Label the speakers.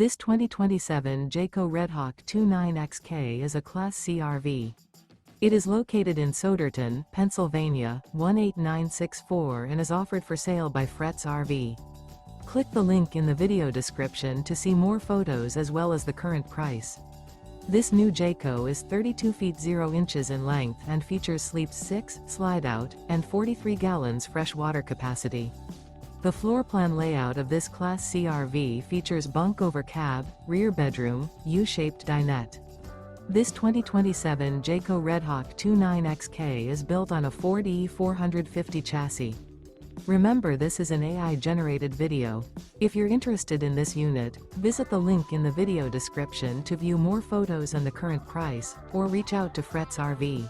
Speaker 1: This 2027 Jayco Redhawk 29XK is a Class C RV. It is located in Souderton, Pennsylvania, 18964 and is offered for sale by Fretz RV. Click the link in the video description to see more photos as well as the current price. This new Jayco is 32 feet 0 inches in length and features sleeps 6, slide-out, and 43 gallons fresh water capacity. The floor plan layout of this Class C RV features bunk-over cab, rear bedroom, U-shaped dinette. This 2027 Jayco Redhawk 29XK is built on a Ford E450 chassis. Remember, this is an AI-generated video. If you're interested in this unit, visit the link in the video description to view more photos and the current price, or reach out to Fretz RV.